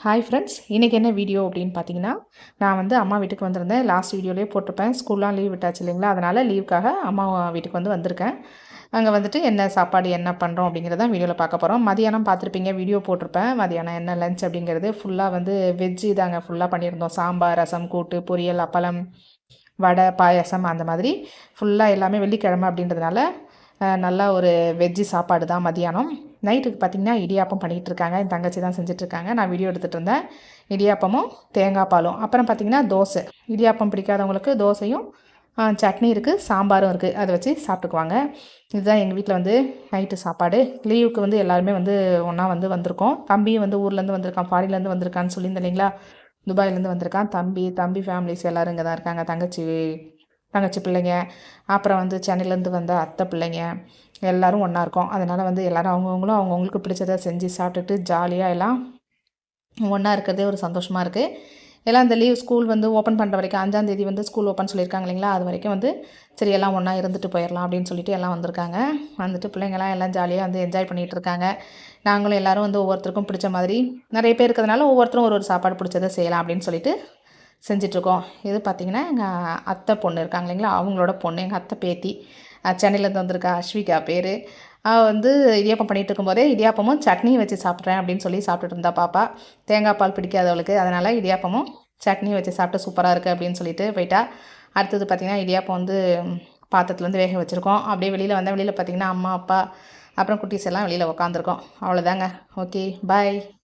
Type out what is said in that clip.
Hi friends, இன்றைக்கி என்ன video அப்படின்னு பார்த்தீங்கன்னா, நான் வந்து அம்மா வீட்டுக்கு வந்திருந்தேன். லாஸ்ட் வீடியோலேயே போட்டிருப்பேன். ஸ்கூல்லாம் லீவ் விட்டாச்சு இல்லைங்களா, அதனால் லீவுக்காக அம்மா வீட்டுக்கு வந்திருக்கேன். அங்கே வந்துட்டு என்ன சாப்பாடு என்ன பண்ணுறோம் அப்படிங்கிறத வீடியோவில் பார்க்க போகிறோம். மதியானம் பார்த்துருப்பீங்க, வீடியோ போட்டிருப்பேன். மதியானம் என்ன லஞ்ச் அப்படிங்கிறது ஃபுல்லாக வந்து வெஜ்ஜு தாங்க ஃபுல்லாக பண்ணியிருந்தோம். சாம்பார், ரசம், கூட்டு, பொரியல், அப்பளம், வடை, பாயாசம் அந்த மாதிரி ஃபுல்லாக எல்லாமே வெள்ளிக்கிழமை அப்படின்றதுனால நல்லா ஒரு வெஜ்ஜு சாப்பாடு தான் மதியானம். நைட்டுக்கு பார்த்திங்கன்னா இடியாப்பம் பண்ணிகிட்டு இருக்காங்க. என் தங்கச்சி தான் செஞ்சிட்ருக்காங்க. நான் வீடியோ எடுத்துகிட்டு இருந்தேன். இடியாப்பமும் தேங்காய் பாலும். அப்புறம் பார்த்திங்கன்னா தோசை. இடியாப்பம் பிடிக்காதவங்களுக்கு தோசையும் சட்னி இருக்குது, சாம்பாரும் இருக்குது. அதை வச்சு சாப்பிட்டுக்குவாங்க. இதுதான் எங்கள் வீட்டில் வந்து நைட்டு சாப்பாடு. லீவுக்கு வந்து எல்லாருமே வந்து ஒன்றா வந்திருக்கோம். தம்பியும் வந்து ஊர்லேருந்து வந்திருக்கான், ஃபாரின்லேருந்து வந்திருக்கான்னு சொல்லியிருந்தேன் இல்லைங்களா, துபாயிலேருந்து வந்திருக்கான். தம்பி ஃபேமிலிஸ் எல்லோரும் இங்கே தான் இருக்காங்க. தங்கச்சி பிள்ளைங்க, அப்புறம் வந்து சென்னையிலேருந்து வந்த அத்தை பிள்ளைங்க எல்லோரும் ஒன்றா இருக்கோம். அதனால் வந்து எல்லோரும் அவங்கவுங்களுக்கு பிடிச்சதை செஞ்சு சாப்பிட்டுட்டு ஜாலியாக எல்லாம் ஒன்றா இருக்கிறதே ஒரு சந்தோஷமாக இருக்குது. எல்லாம் இந்த ஸ்கூல் வந்து ஓப்பன் பண்ணுற வரைக்கும் 5ஆம் தேதி வந்து ஸ்கூல் ஓப்பன் சொல்லியிருக்காங்க இல்லைங்களா, அது வரைக்கும் வந்து சரி எல்லாம் ஒன்றா இருந்துட்டு போயிடலாம் அப்படின்னு சொல்லிட்டு எல்லாம் வந்திருக்காங்க. வந்துட்டு பிள்ளைங்கள்லாம் எல்லாம் ஜாலியாக வந்து என்ஜாய் பண்ணிகிட்டு இருக்காங்க. நாங்களும் எல்லோரும் வந்து ஒவ்வொருத்தருக்கும் பிடிச்ச மாதிரி நிறைய பேர் இருக்கிறதுனால ஒவ்வொருத்தரும் ஒரு சாப்பாடு பிடிச்சதை செய்யலாம் அப்படின்னு சொல்லிட்டு செஞ்சிட்ருக்கோம். இது பார்த்திங்கன்னா எங்கள் அத்தை பொண்ணு இருக்காங்க இல்லைங்களா, அவங்களோட பொண்ணு, எங்கள் அத்தை பேத்தி, சென்னையிலேருந்து வந்திருக்கா, அஸ்விகா பேர். அவள் வந்து இடியாப்பம் பண்ணிகிட்டு இருக்கும்போதே இடியாப்பமும் சட்னியும் வச்சு சாப்பிட்றேன் அப்படின்னு சொல்லி சாப்பிட்டுட்டு இருந்தா பாப்பா. தேங்காய் பால் பிடிக்காதவளுக்கு, அதனால் இடியாப்பமும் சட்னியும் வச்சு சாப்பிட்டு சூப்பராக இருக்குது அப்படின்னு சொல்லிட்டு போயிட்டா. அடுத்தது பார்த்திங்கன்னா இடியாப்பம் வந்து பாத்திரத்துலேருந்து வேக வச்சுருக்கோம். அப்படியே வெளியில் வந்தால் வெளியில் பார்த்திங்கன்னா அம்மா, அப்பா, அப்புறம் குட்டீஸ் எல்லாம் வெளியில் உட்காந்துருக்கோம். அவ்வளோதாங்க. ஓகே, பாய்.